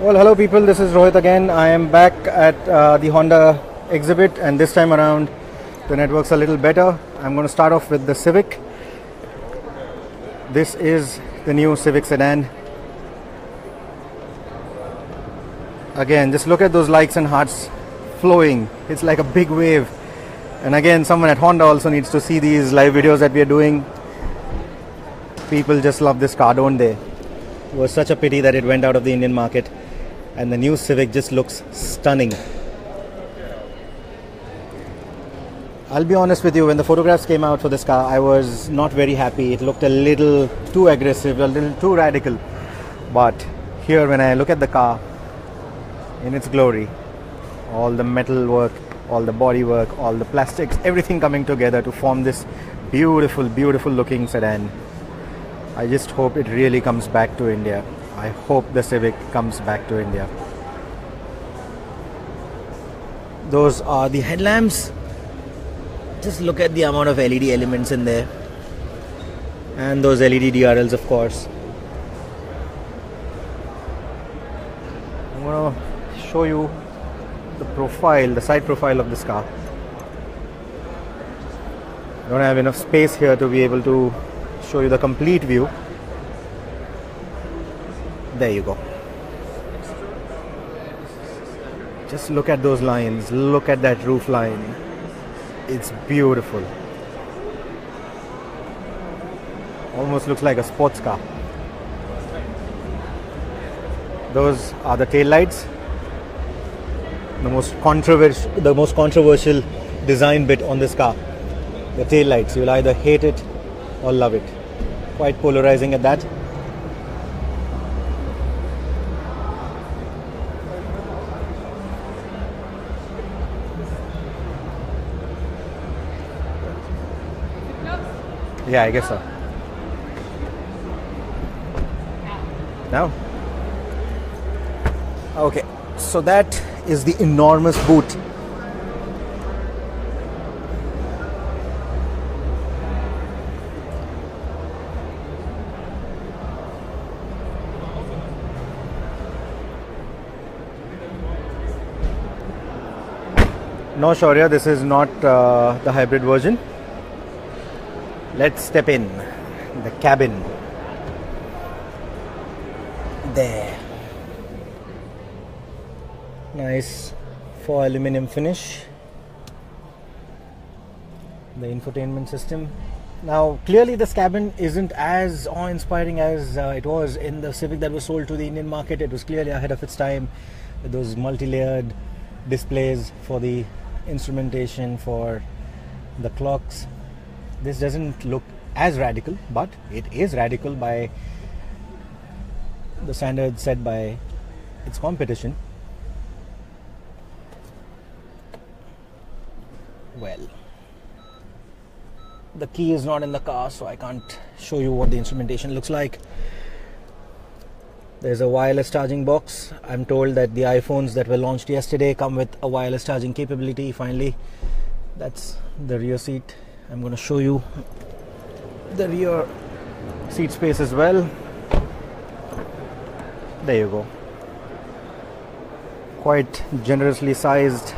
Well, hello people, this is Rohit again. I am back at the Honda exhibit, and this time around the network's a little better. I'm going to start off with the Civic. This is the new Civic sedan. Again, just look at those likes and hearts flowing. It's like a big wave. And again, someone at Honda also needs to see these live videos that we are doing. People just love this car, don't they? It was such a pity that it went out of the Indian market. And the new Civic just looks stunning. I'll be honest with you, when the photographs came out for this car, I was not very happy. It looked a little too aggressive, a little too radical. But here, when I look at the car in its glory, all the metal work, all the body work, all the plastics, everything coming together to form this beautiful, beautiful looking sedan. I just hope it really comes back to India. I hope the Civic comes back to India. Those are the headlamps. Just look at the amount of LED elements in there. And those LED DRLs, of course. I'm going to show you the profile, the side profile of this car. I don't have enough space here to be able to show you the complete view. There you go. Just look at those lines. Look at that roof line. It's beautiful. Almost looks like a sports car. Those are the tail lights. The most controversial design bit on this car. The tail lights. You'll either hate it or love it. Quite polarizing at that. Yeah, I guess so. Now? Okay, so that is the enormous boot. No, Shaurya, this is not the hybrid version. Let's step in the cabin. There. Nice faux aluminum finish. The infotainment system. Now, clearly this cabin isn't as awe-inspiring as it was in the Civic that was sold to the Indian market. It was clearly ahead of its time with those multi-layered displays for the instrumentation, for the clocks. This doesn't look as radical, but it is radical by the standards set by its competition. Well, the key is not in the car, so I can't show you what the instrumentation looks like. There's a wireless charging box. I'm told that the iPhones that were launched yesterday come with a wireless charging capability finally. That's the rear seat. I'm going to show you the rear seat space as well. There you go. Quite generously sized.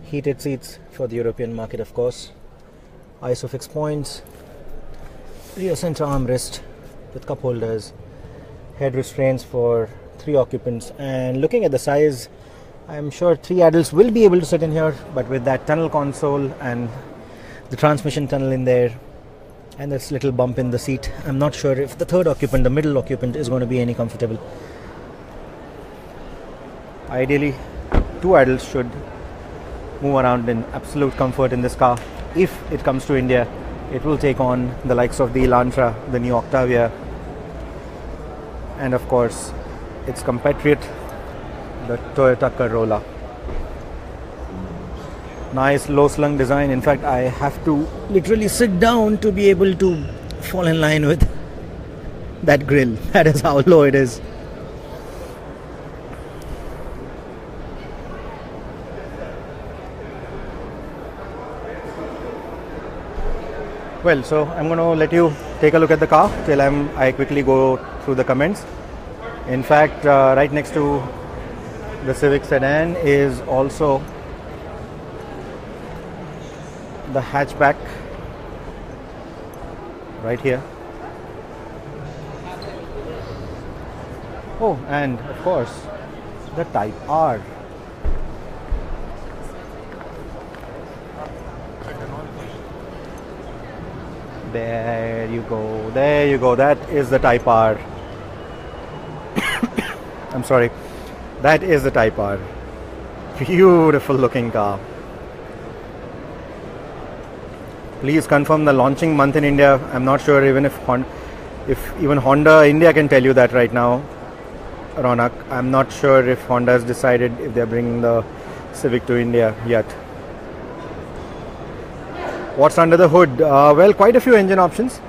Heated seats for the European market, of course. ISOFIX points. Rear center armrest with cup holders. Head restraints for 3 occupants. And looking at the size, I'm sure 3 adults will be able to sit in here, but with that tunnel console and the transmission tunnel in there and this little bump in the seat, I'm not sure if the third occupant, the middle occupant, is going to be any comfortable. Ideally, 2 adults should move around in absolute comfort in this car. If it comes to India, it will take on the likes of the Elantra, the new Octavia, and of course its compatriot, the Toyota Corolla. Nice low slung design. In fact, I have to literally sit down to be able to fall in line with that grille. That is how low it is. Well, so I'm going to let you take a look at the car till I quickly go through the comments. In fact, right next to the Civic sedan is also the hatchback right here. Oh, and of course the Type R. There you go, there you go, that is the Type R. I'm sorry, that is the Type R. Beautiful looking car. Please confirm the launching month in India. I'm not sure even if even Honda India can tell you that right now, Ronak. I'm not sure if Honda has decided if they're bringing the Civic to India yet. What's under the hood? Well, quite a few engine options.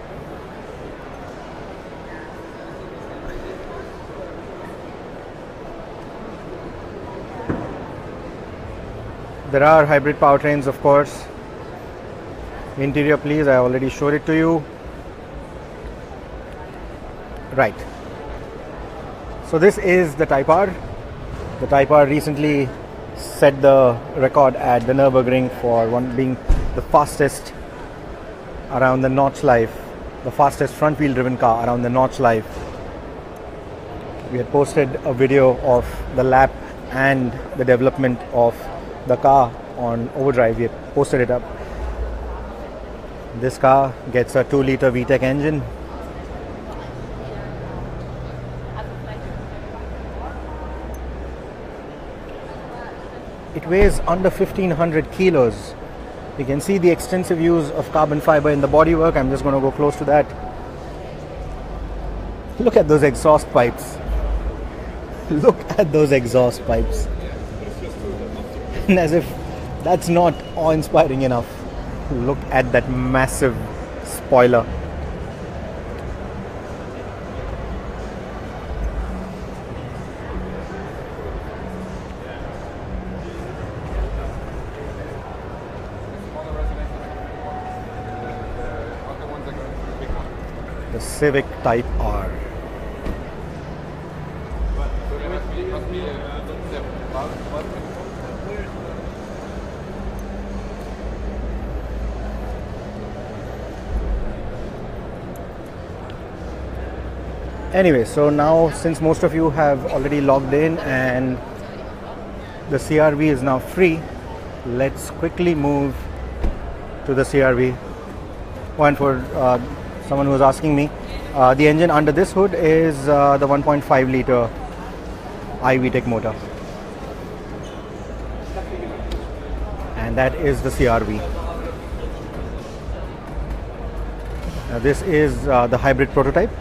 There are hybrid powertrains, of course. Interior, please, I already showed it to you. Right. So this is the Type R. The Type R recently set the record at the Nürburgring for being the fastest around the Nordschleife, the fastest front wheel driven car around the Nordschleife. We had posted a video of the lap and the development of the car on Overdrive. We had posted it up. This car gets a 2-liter VTEC engine. It weighs under 1500 kilos. You can see the extensive use of carbon fiber in the bodywork. I'm just going to go close to that. Look at those exhaust pipes. Look at those exhaust pipes. And as if that's not awe-inspiring enough, look at that massive spoiler. The Civic Type R. Anyway, so now since most of you have already logged in and the CRV is now free, let's quickly move to the CRV. One for someone who was asking me, the engine under this hood is the 1.5 liter i-DTEC motor, and that is the CRV. Now this is the hybrid prototype.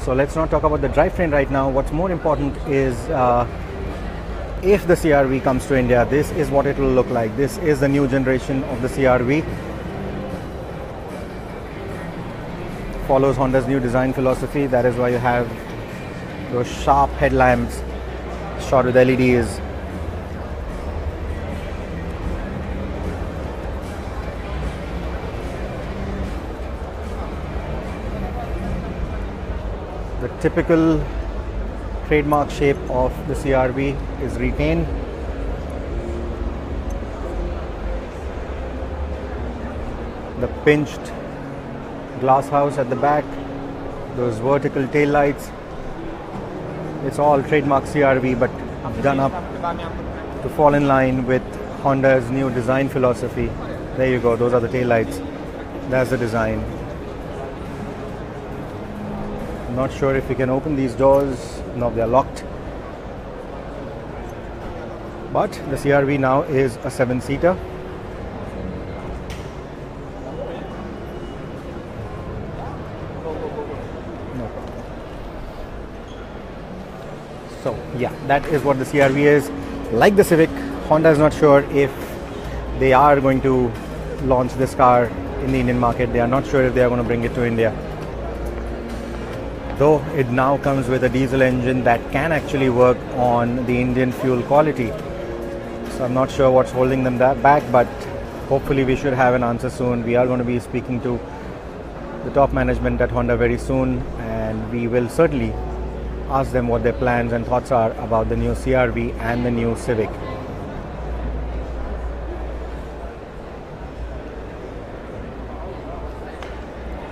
So let's not talk about the drivetrain right now. What's more important is if the CRV comes to India, this is what it will look like. This is the new generation of the CRV. Follows Honda's new design philosophy. That is why you have those sharp headlamps shot with LEDs. The typical trademark shape of the CRV is retained. The pinched glass house at the back, those vertical tail lights, it's all trademark CRV but done up to fall in line with Honda's new design philosophy. There you go, those are the tail lights. That's the design. I'm not sure if we can open these doors. No, they're locked. But the CRV now is a 7-seater. So yeah, that is what the CRV is. Like the Civic, Honda is not sure if they are going to launch this car in the Indian market. They are not sure if they are going to bring it to India. Though it now comes with a diesel engine that can actually work on the Indian fuel quality. So I'm not sure what's holding them back, but hopefully we should have an answer soon. We are going to be speaking to the top management at Honda very soon, and we will certainly ask them what their plans and thoughts are about the new CRV and the new Civic.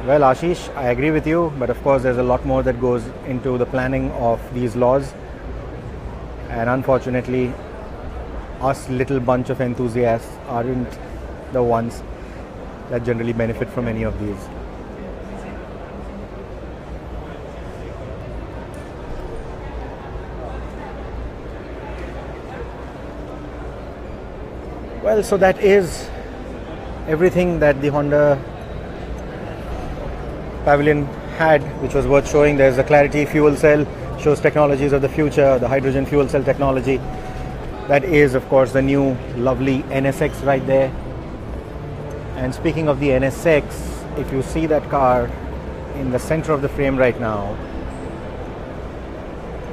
Well, Ashish, I agree with you, but of course there's a lot more that goes into the planning of these laws, and unfortunately us little bunch of enthusiasts aren't the ones that generally benefit from any of these. Well, so that is everything that the Honda Pavilion had, which was worth showing. There's a Clarity fuel cell, shows technologies of the future, the hydrogen fuel cell technology. That is, of course, the new lovely NSX right there. And speaking of the NSX, if you see that car in the center of the frame right now,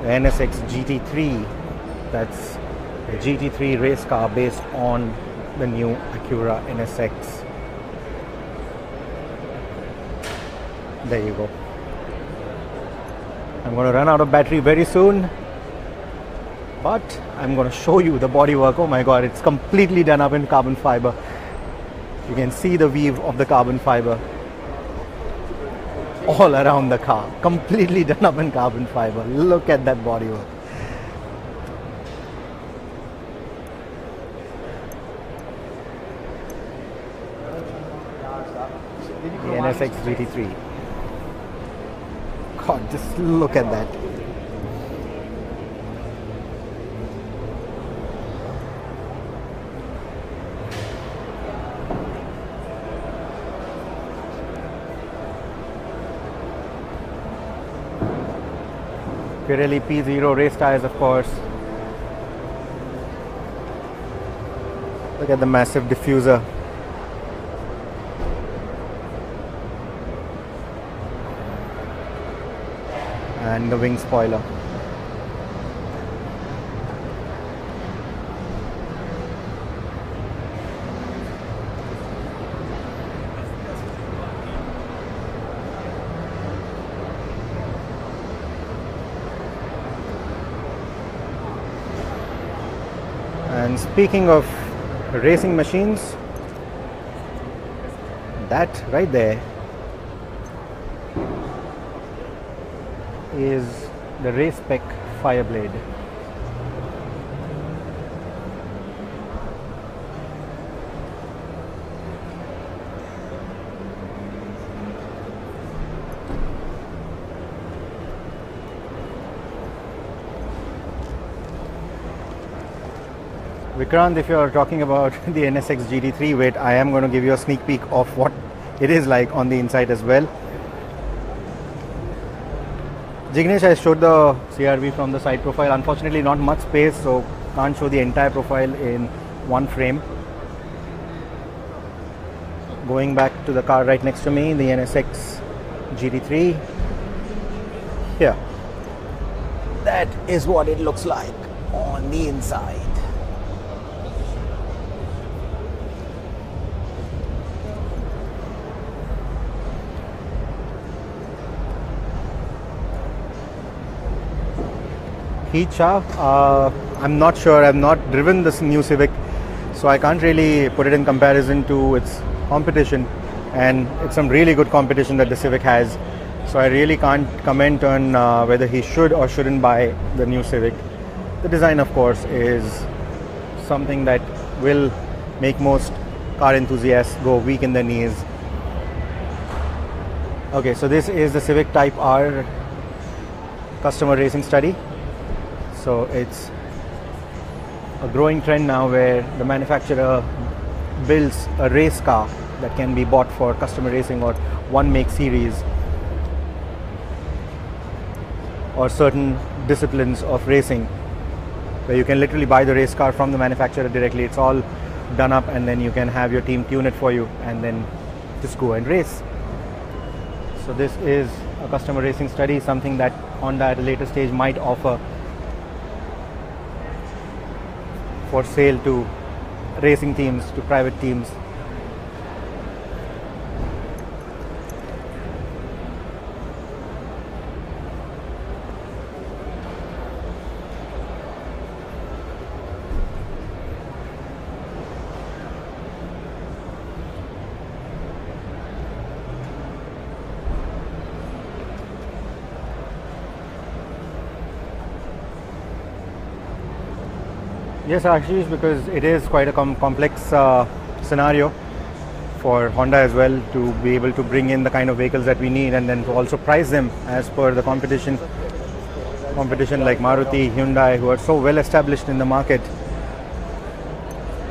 the NSX GT3, that's a GT3 race car based on the new Acura NSX. There you go. I'm going to run out of battery very soon, but I'm going to show you the bodywork. Oh my god, it's completely done up in carbon fiber. You can see the weave of the carbon fiber all around the car, completely done up in carbon fiber. Look at that bodywork. The NSX GT3. God, just look at that. Pirelli P0 race tires, of course. Look at the massive diffuser. And the wing spoiler. And speaking of racing machines, that right there is the race spec Fireblade. Vikrant, if you are talking about the NSX GT3, wait, I am going to give you a sneak peek of what it is like on the inside as well. Jignesh, I showed the CRV from the side profile. Unfortunately, not much space, so can't show the entire profile in one frame. Going back to the car right next to me, the NSX GT3. Here. That is what it looks like on the inside. Heat shaft, I'm not sure. I've not driven this new Civic, so I can't really put it in comparison to its competition, and it's some really good competition that the Civic has, so I really can't comment on whether he should or shouldn't buy the new Civic. The design, of course, is something that will make most car enthusiasts go weak in their knees. Okay, so this is the Civic Type R customer racing study. So it's a growing trend now where the manufacturer builds a race car that can be bought for customer racing or one make series or certain disciplines of racing, where you can literally buy the race car from the manufacturer directly. It's all done up, and then you can have your team tune it for you and then just go and race. So this is a customer racing study, something that Honda at a later stage might offer for sale to racing teams, to private teams. Yes, Ashish, because it is quite a complex scenario for Honda as well to be able to bring in the kind of vehicles that we need, and then to also price them as per the competition like Maruti, Hyundai, who are so well established in the market,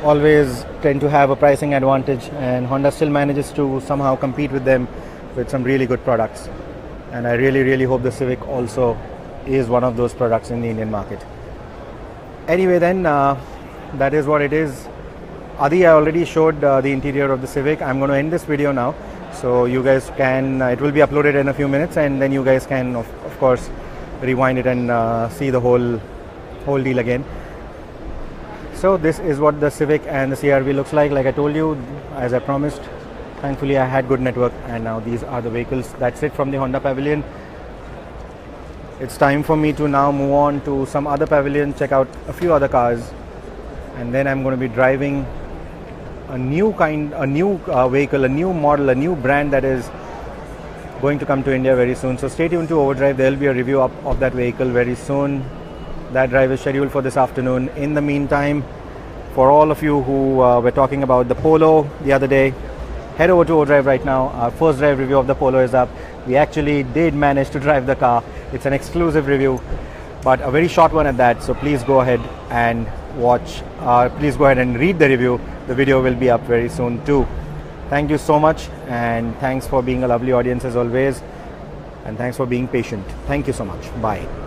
always tend to have a pricing advantage, and Honda still manages to somehow compete with them with some really good products. And I really hope the Civic also is one of those products in the Indian market. Anyway then, that is what it is. Adi, I already showed the interior of the Civic. I'm going to end this video now, so you guys can, it will be uploaded in a few minutes, and then you guys can of course rewind it and see the whole deal again. So this is what the Civic and the CRV looks like I told you, as I promised. Thankfully I had good network, and now these are the vehicles. That's it from the Honda pavilion. It's time for me to now move on to some other pavilion, check out a few other cars, and then I'm going to be driving a new vehicle, a new model, a new brand that is going to come to India very soon. So stay tuned to Overdrive. There will be a review of that vehicle very soon. That drive is scheduled for this afternoon. In the meantime, for all of you who were talking about the Polo the other day, head over to Overdrive right now. Our first drive review of the Polo is up. We actually did manage to drive the car. It's an exclusive review, but a very short one at that. So please go ahead and watch. Please go ahead and read the review. The video will be up very soon too. Thank you so much, and thanks for being a lovely audience as always, and thanks for being patient. Thank you so much. Bye.